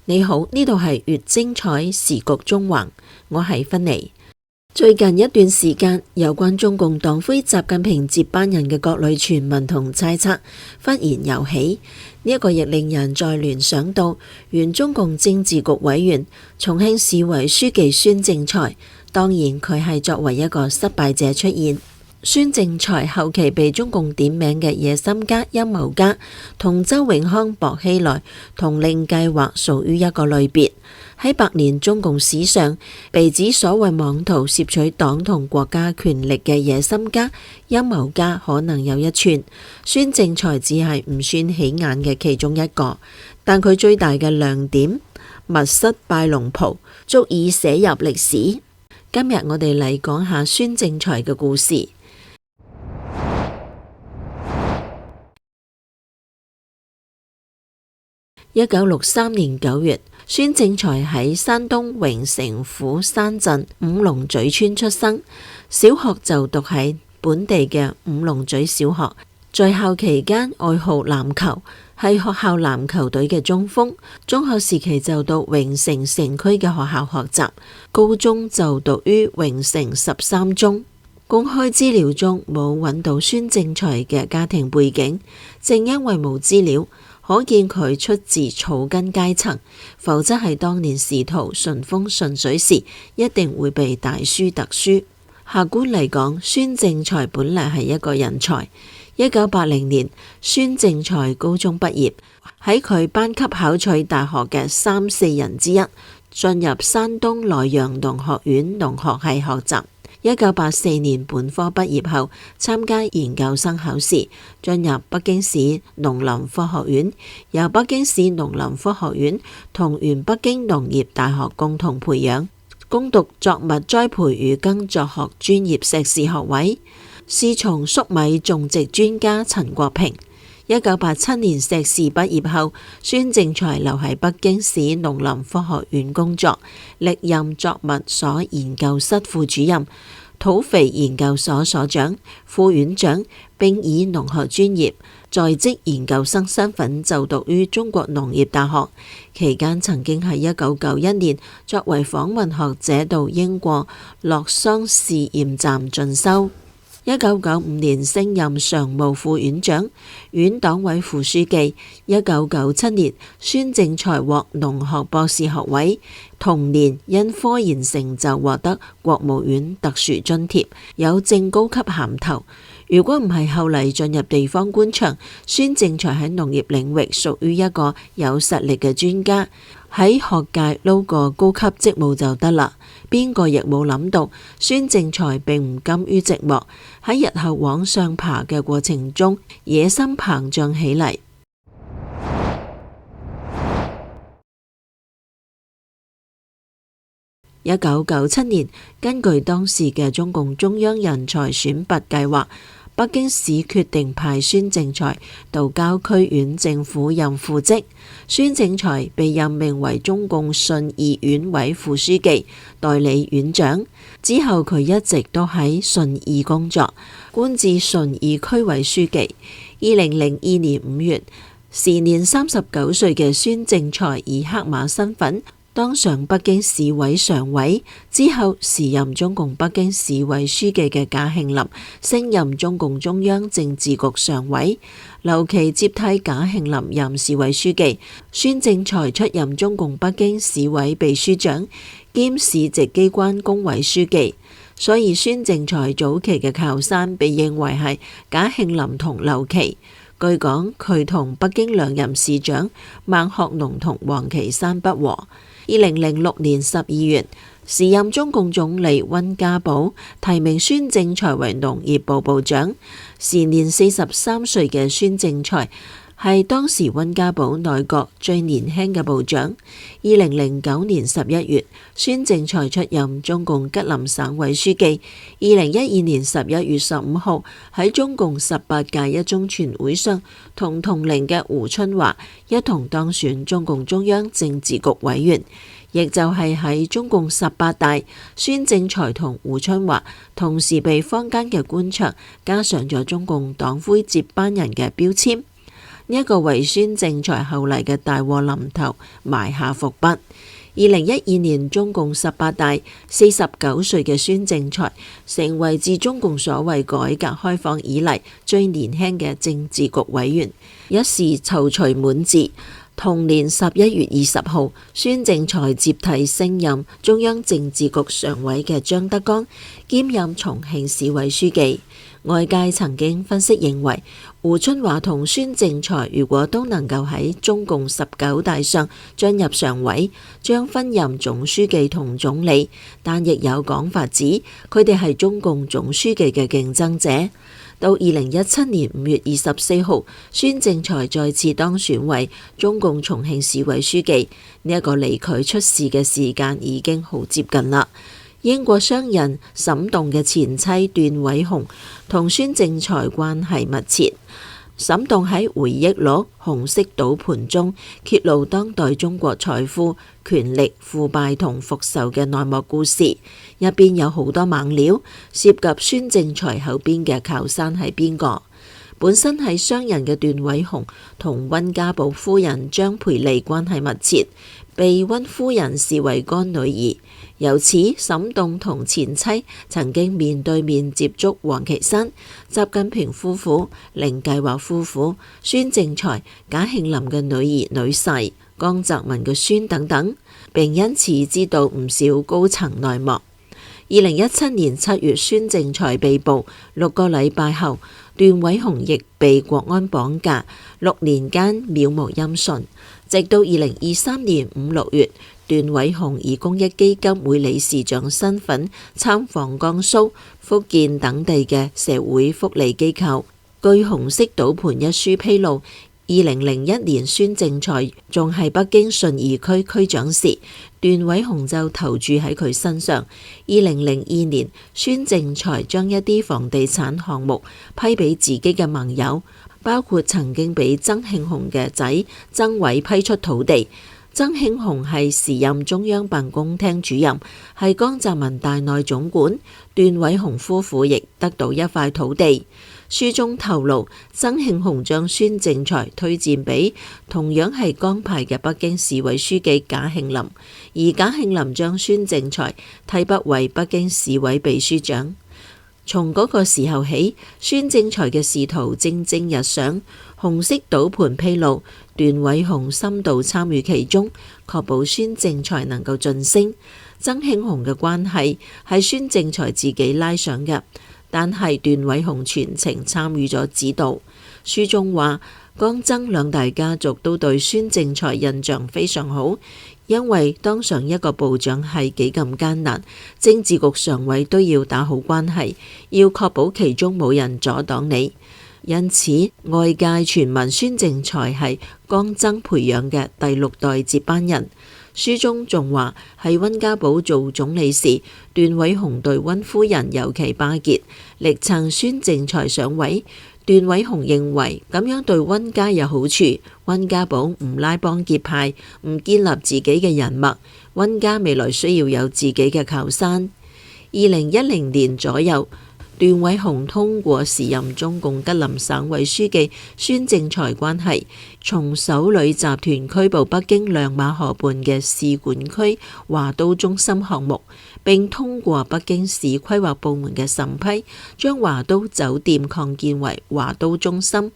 你好，呢度係越精彩時局縱橫，我係芬妮。最近一段時間，有關中共黨魁習近平接班人嘅各類傳聞同猜測忽然又起，呢一個亦令人再聯想到原中共政治局委員、重慶市委書記孫政才，當然佢係作為一個失敗者出現。孫政才後期被中共點名嘅野心家、陰謀家，同周永康、薄熙來、統領計劃屬於一個類別。喺百年中共史上，被指所謂妄圖攝取黨同國家權力嘅野心家、陰謀家可能有一串，孫政才只係唔算起眼嘅其中一個，但佢最大嘅亮點，密室拜龍袍，足以寫入歷史。今日我哋嚟講下孫政才嘅故事。1963年9月，孫政才喺山東榮成府山鎮五龍嘴村出生，小學就讀喺本地嘅五龍嘴小學。在校期間愛好籃球，係學校籃球隊嘅中鋒。中學時期就到榮成城區嘅學校學習，高中就讀於榮成13中。公開資料中冇揾到孫政才嘅家庭背景，正因為冇資料，可見佢出自草根階層，否則喺當年仕途順風順水時，一定會被大書特書。客觀嚟講，孫政才本嚟係一個人才。1980年，孫政才高中畢業，喺佢班級考取大學嘅3、4人之一，進入山東萊陽農學院農學系學習。1984年本科畢業後，參加研究生考試，進入北京市農林科學院，由北京市農林科學院同原北京農業大學共同培養，攻讀作物栽培與耕作學專業碩士學位，師從粟米種植專家陳國平。1987年碩士畢業後，孫政才留喺北京市農林科學院工作，歷任作物所研究室副主任、土肥研究所所長、副院長，並以農學專業在職研究生身份就讀於中國農業大學。期間曾經喺1991年作為訪問學者到英國洛桑試驗站進修。1995年升任常務副院長、院黨委副書記。1997年，孫政才獲農學博士學位，同年因科研成就獲得國務院特殊津貼，有正高級銜頭。如果唔係後嚟進入地方官場，孫政才喺農業領域屬於一個有實力嘅專家，喺學界撈個高級職務就得啦。邊個亦冇諗到，孫政才並唔甘於寂寞，喺日後往上爬嘅過程中，野心膨脹起嚟。1997年，根據當時嘅中共中央人才選拔計劃，北京市決定派孫政才到郊區縣政府任副職。孫政才被任命為中共順義縣委副書記、代理院長。之後佢一直都喺順義工作，官至順義區委書記。2002年5月，時年39歲嘅孫政才以黑馬身份當上北京市委常委，之後時任中共北京市委書記嘅賈慶林升任中共中央政治局常委，劉奇接替賈慶林任市委書記，孫政才出任中共北京市委秘書長兼市直機關工委書記。所以孫政才早期嘅靠山被認為係賈慶林同劉奇。據講佢同北京兩任市長孟學農同王岐山不和。2006年12月，時任中共總理溫家寶提名孫政才為農業部部長。時年43歲嘅孫政才係當時溫家寶內閣最年輕嘅部長。2009年11月，孫政才出任中共吉林省委書記。2012年11月15號喺中共18屆一中全會上，同齡嘅胡春華一同當選中共中央政治局委員。亦就係喺中共18大，孫政才同胡春華同時被坊間嘅官場加上咗中共黨魁接班人嘅標籤。呢一個為孫政才後嚟嘅大禍臨頭埋下伏筆。2012年中共18大，49歲嘅孫政才成為自中共所謂改革開放以嚟最年輕嘅政治局委員，一時躊躇滿志。同年11月20號，孫政才接替升任中央政治局常委嘅張德江，兼任重慶市委書記。外界曾經分析認為，胡春華同孫政才如果都能夠喺中共19大上進入常委，將分任總書記同總理，但亦有講法指佢哋係中共總書記嘅競爭者。到2017年5月24號，孫政才再次當選為中共重慶市委書記，呢一個離佢出事嘅時間已經好接近啦。英國商人沈棟嘅前妻段偉雄同孫政才關係密切。沈棟喺回憶錄《紅色賭盤》中揭露當代中國財富、權力、腐敗同復仇嘅內幕故事，入邊有好多猛料，涉及孫政才後邊嘅靠山係邊個。本身係商人嘅段偉雄同溫家寶夫人張培麗關係密切，被溫夫人視為乾女兒。由此，沈棟同前妻曾經面對面接觸王岐山、習近平夫婦、凌繼華夫婦、孫政才、賈慶林嘅女兒女婿、江澤民嘅孫等等，並因此知道唔少高層內幕。2017年7月，孫政才被捕，6個禮拜後，段偉雄亦被國安綁架，6年間渺無音訊。直到2023年5、6月，段偉雄以公益基金會理事長身份參訪江蘇、福建等地嘅社會福利機構。據《紅色賭盤》一書披露，2001年孫政才仲係北京順義區區長時，段偉雄就投注喺佢身上。2002年，孫政才將一啲房地產項目批俾自己嘅盟友，包括曾經俾曾慶紅嘅仔曾偉批出土地。曾慶紅係時任中央辦公廳主任，係江澤民大內總管。段偉雄夫婦亦得到一塊土地。書中透露，曾慶紅將孫政才推薦俾同樣係江派嘅北京市委書記賈慶林，而賈慶林將孫政才提拔為北京市委秘書長。從嗰個時候起，孫政才嘅仕途蒸蒸日上。紅色賭盤披露，段偉雄深度參與其中，確保孫政才能夠晉升。曾慶紅嘅關係係孫政才自己拉上嘅，但係段偉雄全程參與咗指導。書中話，江曾兩大家族都對孫政才印象非常好，因為當上一個部長係幾咁艱難，政治局常委都要打好關係，要確保其中冇人阻擋你。因此，外界傳聞孫政才係江曾培養嘅第6代接班人。書中仲話，喺溫家寶做總理時，段偉雄對溫夫人尤其巴結，力撐孫政才上位。段偉雄認為咁樣對溫家有好處，溫家寶唔拉幫結派，唔建立自己嘅人脈，溫家未來需要有自己嘅靠山。2010年左右，段偉雄通過時任中共吉林省委書記孫政才關係，從首旅集團拘捕北京亮馬河畔嘅使館區華都中心項目，並通過北京市規劃部門嘅審批，將華都酒店擴建為華都中心。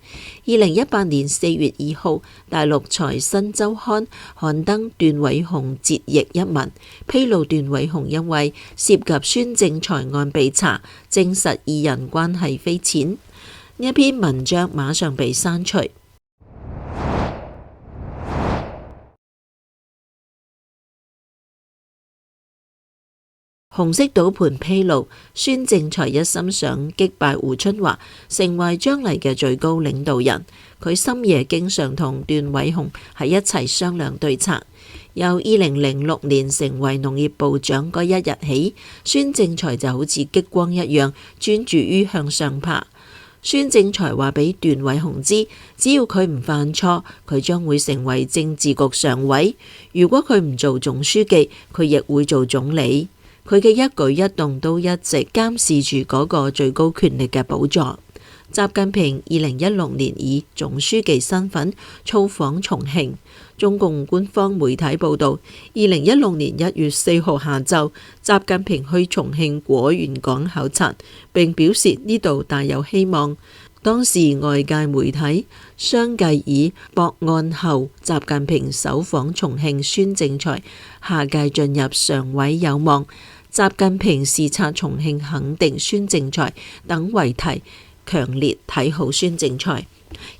2018年4月2號，大陸財新週刊刊登段偉雄節譯一文，披露段偉雄因為涉及孫政才案被查，證實二人關係匪淺。呢一篇文章馬上被刪除。紅色賭盤披露，孫政才一心想擊敗胡春華，成為將來嘅最高領導人。佢深夜經常同段偉雄喺一齊商量對策。由2006年成為農業部長嗰一日起，孫政才就好似激光一樣專注於向上爬。孫政才話俾段偉雄知，只要佢唔犯錯，佢將會成為政治局常委。如果佢唔做總書記，佢亦會做總理。佢嘅一舉一動都一直監視住嗰個最高權力嘅寶座。習近平2016年以總書記身份造訪重慶。中共官方媒體報道，2016年1月4號下晝，習近平去重慶果園港考察，並表示呢度大有希望。當時外界媒體相繼以博案後習近平首訪重慶孫政才下屆進入常委有望，習近平視察重慶肯定孫政才等為題，強烈睇好孫政才。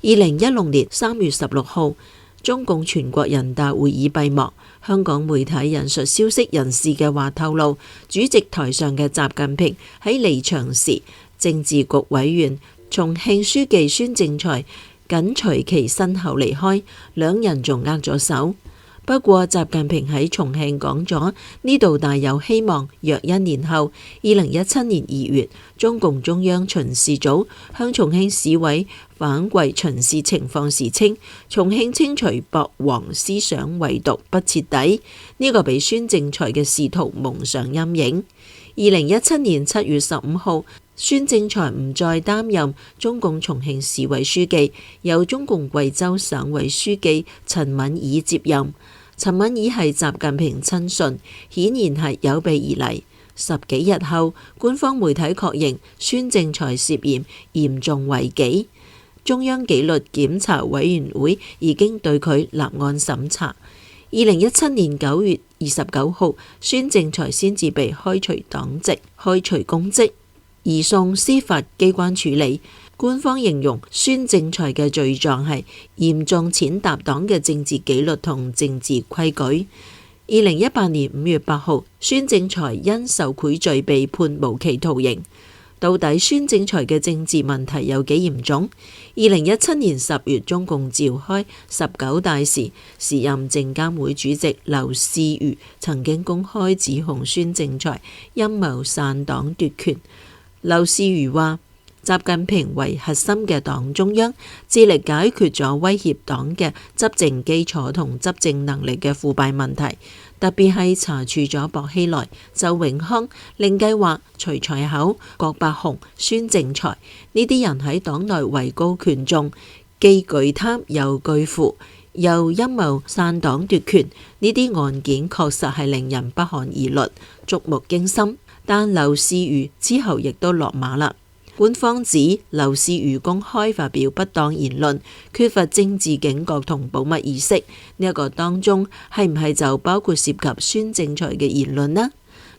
2016年3月16號，中共全國人大會議閉幕。香港媒體引述消息人士嘅話透露，主席台上嘅習近平喺離場時，政治局委員重慶書記孫政才緊隨其身後離開，兩人仲握咗手。不過習近平喺重慶講咗呢度大有希望。約1年後，2017年2月，中共中央巡視組向重慶市委反饋巡視情況時稱，重慶清除博黃思想圍堵不徹底，呢個俾孫政才嘅仕途蒙上陰影。2017年7月15號，孫政才唔再擔任中共重慶市委書記，由中共貴州省委書記陳敏爾接任。陳敏爾係習近平親信，顯然係有備而嚟。10幾日後，官方媒體確認孫政才涉嫌嚴重違紀，中央紀律檢查委員會已經對佢立案審查。2017年9月29號，孫政才先至被開除黨籍、開除公職，移送司法機關處理。官方形容孫政才嘅罪狀係嚴重踐踏黨嘅政治紀律同政治規矩。2018年5月8號，孫政才因受賄罪被判無期徒刑。到底孫政才嘅政治問題有幾嚴重？2017年10月，中共召開19大時，時任證監會主席劉士余曾經公開指控孫政才陰謀篡黨奪權。劉士余話，習近平為核心嘅黨中央，致力解決咗威脅黨嘅執政基礎同執政能力嘅腐敗問題，特別係查處咗薄熙來、周永康、令計劃、徐才厚、郭伯雄、孫政才呢啲人喺黨內位高權重，既具貪又巨富，又陰謀篡黨奪權，呢啲案件確實係令人不寒而慄、觸目驚心。但劉士余之後亦都落馬啦。官方指劉士余公開發表不當言論，缺乏政治警覺同保密意識，呢一個當中係唔係就包括涉及孫政才嘅言論呢？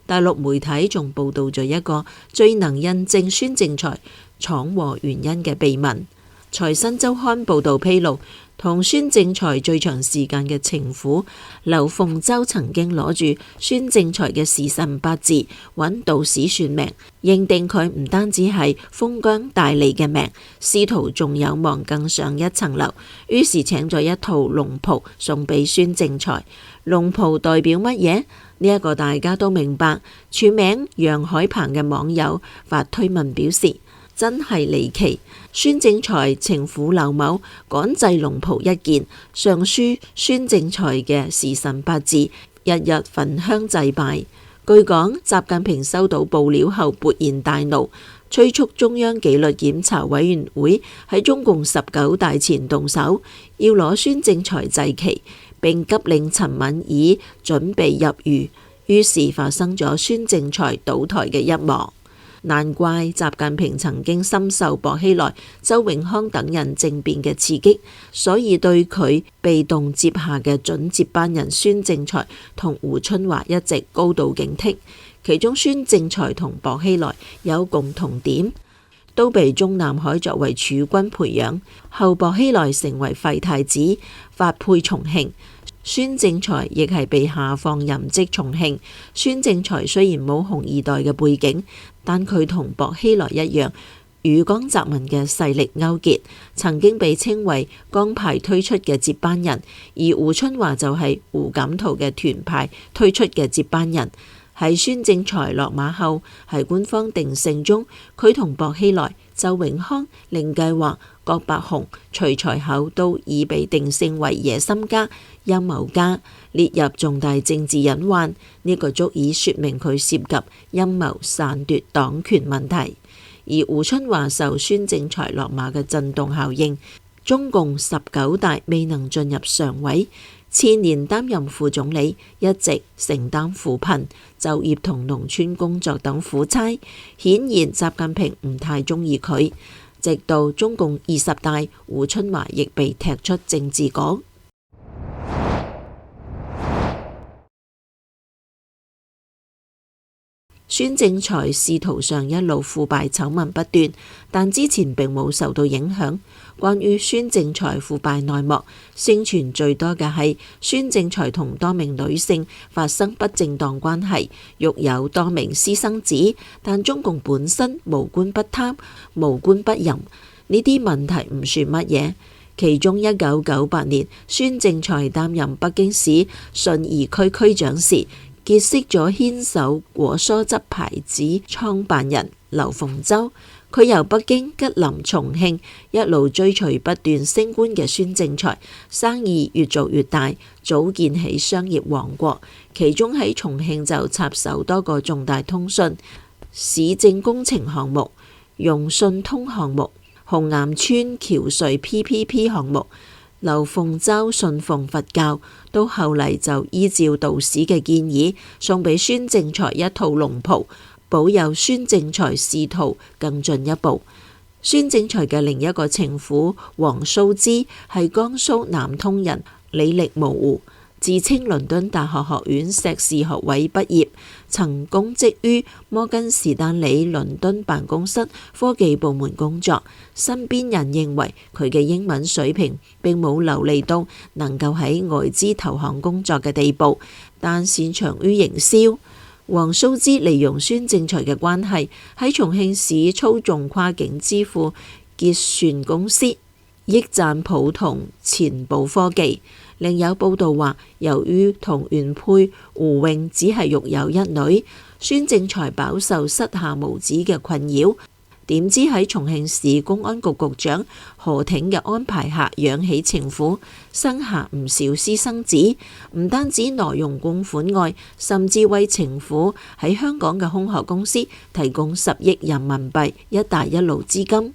大陸媒體仲報道咗一個最能印證孫政才闖禍原因嘅秘聞。財新周刊報道披露，同孫政才最長時間嘅情婦劉鳳洲曾經攞住孫政才嘅時辰八字揾道士算命，認定佢唔單止係封疆大吏嘅命，仕途仲有望更上一層樓，於是請咗一套龍袍送俾孫政才。龍袍代表乜嘢？呢一個大家都明白。署名楊海鵬嘅網友發推文表示，真係離奇！孫政才情婦劉某趕製龍袍一件，上書孫政才嘅時辰八字，日日焚香祭拜。據講，習近平收到報料後勃然大怒，催促中央紀律檢查委員會喺中共19大前動手，要攞孫政才祭旗，並急令陳敏爾準備入獄。於是發生咗孫政才倒台嘅一幕。難怪習近平曾經深受薄熙來、周永康等人政變嘅刺激，所以對佢被動接下嘅準接班人孫政才同胡春華一直高度警惕。其中孫政才同薄熙來有共同點，都被中南海作為儲軍培養，後薄熙來成為廢太子，發配重慶。孫政才亦係被下放任職重慶。孫政才雖然冇紅二代嘅背景，但佢同薄熙來一樣，與江澤民嘅勢力勾結，曾經被稱為江派推出嘅接班人，而胡春華就係胡錦濤嘅團派推出嘅接班人。喺孫政才落馬後，喺官方定性中，佢同薄熙來、周永康、令計劃、郭伯雄、徐才厚都已被定性為野心家、陰謀家，列入重大政治隱患。呢個足以說明佢涉及陰謀篡奪黨權問題。而胡春華受孫政才落馬嘅震動效應，中共19大未能進入常委，次年擔任副總理，一直承擔扶貧、就業同農村工作等苦差，顯然習近平唔太鍾意佢。直到中共20大，胡春華亦被踢出政治局。孫政才仕途上一路腐敗醜聞不斷，但之前並冇受到影響。關於孫政才腐敗內幕，盛傳最多嘅係孫政才同多名女性發生不正當關係，育有多名私生子。但中共本身無官不貪、無官不淫，呢啲問題唔算乜嘢。其中1998年，孫政才擔任北京市順義區區長時，結識咗牽手果蔬汁牌子創辦人劉鳳洲。佢由北京、吉林、重慶一路追隨不斷升官嘅孫政才，生意越做越大，組建起商業王國。其中喺重慶就插手多個重大通訊、市政工程項目、融信通項目、紅岩村橋隧 PPP 項目。劉鳳洲信奉佛教，到後嚟就依照道士嘅建議，送俾孫政才一套龍袍，保佑孫政才仕途更進一步。孫政才嘅另一個情婦王蘇芝係江蘇南通人，履歷模糊，自稱倫敦大學學院碩士學位畢業，曾公職於摩根士丹利倫敦辦公室科技部門工作。身邊人認為佢嘅英文水平並冇流利到能夠喺外資投行工作嘅地步，但擅長於營銷。王蘇芝利用孫政才嘅關係，喺重慶市操縱跨境支付結算公司益贊普同錢寶科技。另有報道話，由於同原配胡穎只係育有一女，孫政才飽受膝下無子嘅困擾。點知喺重慶市公安局局長何挺嘅安排下，養起情婦，生下唔少私生子。唔單止挪用公款外，甚至為情婦喺香港嘅空殼公司提供10億人民幣一帶一路資金。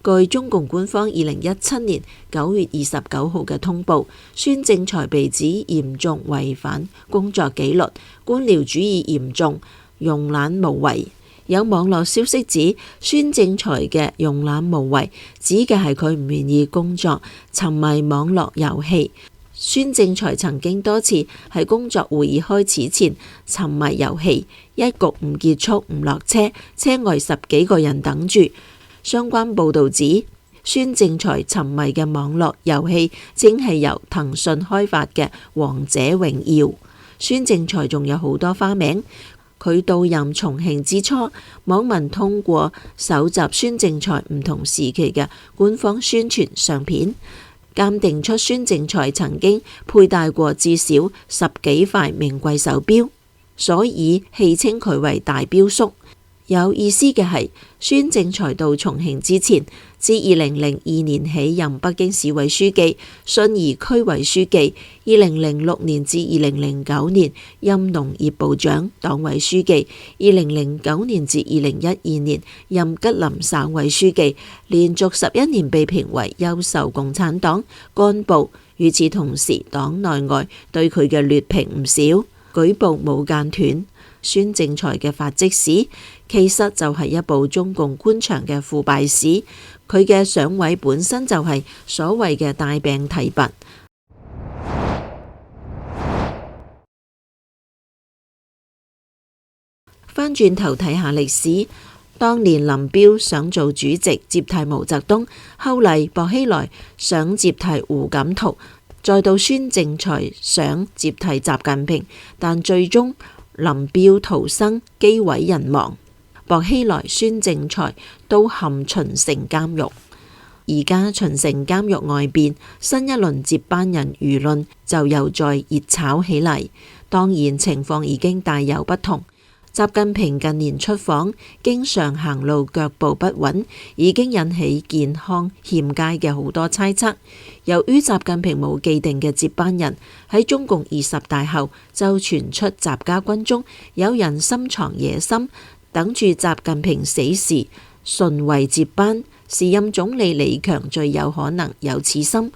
據中共官方2017年9月29號嘅通報，孫政才被指嚴重違反工作紀律，官僚主義嚴重，慵懶無為。有網絡消息指，孫政才嘅慵懶無為指嘅係佢唔願意工作，沉迷網絡遊戲。孫政才曾經多次喺工作會議開始前沉迷遊戲，一局唔結束唔落車，車外10幾個人等住。相關報導指，孫政才沉迷嘅網絡遊戲正係由騰訊開發嘅《王者榮耀》。孫政才仲有好多花名。佢到任重慶之初，網民通過搜集孫政才唔同時期嘅官方宣傳相片，鑑定出孫政才曾經佩戴過至少10幾塊名貴手錶，所以戲稱佢為大錶叔。有意思嘅係，孫政才到重慶之前，自2002年起任北京市委書記、順義區委書記；2006年至2009年任農業部長、黨委書記；2009年至2012年任吉林省委書記，連續11年被評為優秀共產黨幹部。與此同時，黨內外對佢嘅劣評唔少，舉報冇間斷。孫政才嘅發跡史其實就係一部中共官場嘅腐敗史，佢嘅上位本身就係所謂嘅帶病提拔。翻轉頭睇下歷史，當年林彪想做主席接替毛澤東，後嚟薄熙來想接替胡錦濤，再到孫政才想接替習近平，但最終林彪逃生，機毀人亡，薄熙來、孫政才都陷秦城監獄。而家秦城監獄外邊，新一輪接班人輿論就又再熱炒起嚟。當然情況已經大有不同。習近平近年出訪，經常行路腳步不穩，已經引起健康欠佳嘅好多猜測。由於習近平冇既定嘅接班人，喺中共20大後就傳出習家軍中有人深藏野心，等住習近平死時順位接班，時任總理李強最有可能有此心。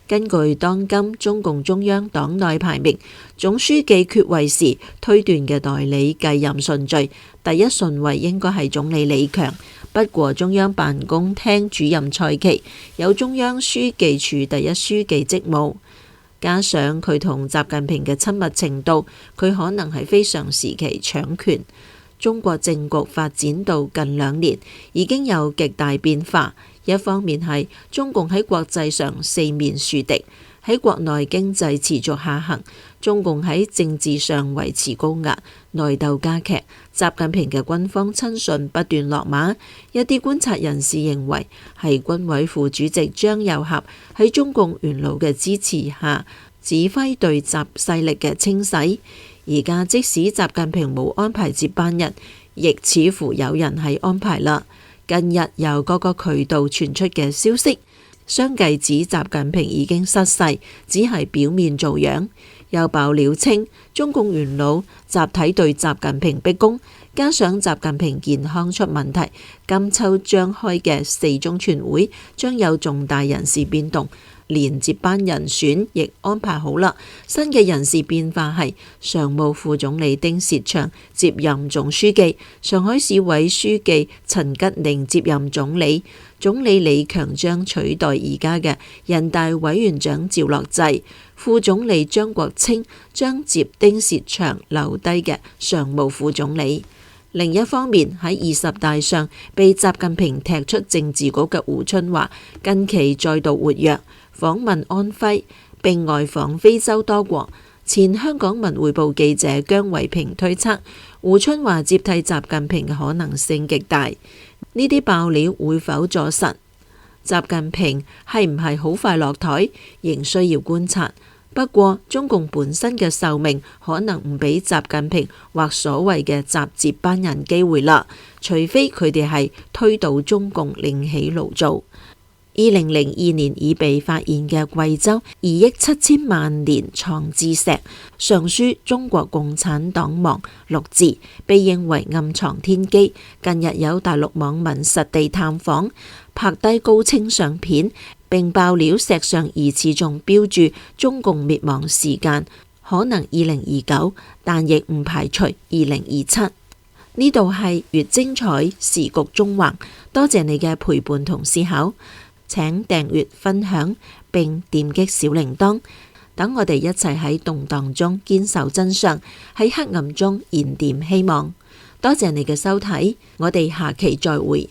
根據當今中共中央黨內排名，總書記缺位時推斷嘅代理繼任順序，第一順位應該係總理李強。不過中央辦公廳主任蔡奇有中央書記處第一書記職務，加上佢同習近平嘅親密程度，佢可能係非常時期搶權。中國政局發展到近2年，已經有極大變化。一方面係中共喺國際上四面樹敵，喺國內經濟持續下行，中共喺政治上維持高壓，內鬥加劇。習近平嘅軍方親信不斷落馬，一啲觀察人士認為係軍委副主席張又俠喺中共元老嘅支持下指揮對習勢力嘅清洗。而家即使習近平冇安排接班人，亦似乎有人係安排啦。近日由各個渠道傳出嘅消息，相繼指習近平已經失勢，只係表面做樣。又爆料稱，中共元老集體對習近平逼宮，加上習近平健康出問題，今秋將開嘅4中全會將有重大人事變動。連接班人選亦安排好啦。新嘅人事變化係常務副總理丁薛祥接任總書記，上海市委書記陳吉寧接任總理，總理李強將取代而家嘅人大委員長趙樂際，副總理張國清將接丁薛祥留低嘅常務副總理。另一方面，喺20大上被習近平踢出政治局嘅胡春華近期再度活躍，訪問安徽並外訪非洲多國。前香港文匯報記者姜維平推測，胡春華接替習近平嘅可能性極大。呢啲爆料會否坐實？習近平係唔係好快落台，仍需要觀察。不過中共本身嘅壽命可能唔俾習近平或所謂嘅習接班人機會啦，除非佢哋係推倒中共另起爐灶。2002年已被發現嘅貴州2億7千萬年藏智石，上書中國共產黨亡6字，被認為暗藏天機。近日有大陸網民實地探訪，拍低高清相片，並爆料石上疑似仲標注中共滅亡時間，可能2029，但亦唔排除2027。呢度係越精彩時局中橫，多謝你嘅陪伴同思考。請訂閱、分享並點擊小鈴鐺，等我哋一齊喺動盪中堅守真相，喺黑暗中燃點希望。多謝你嘅收睇，我哋下期再會。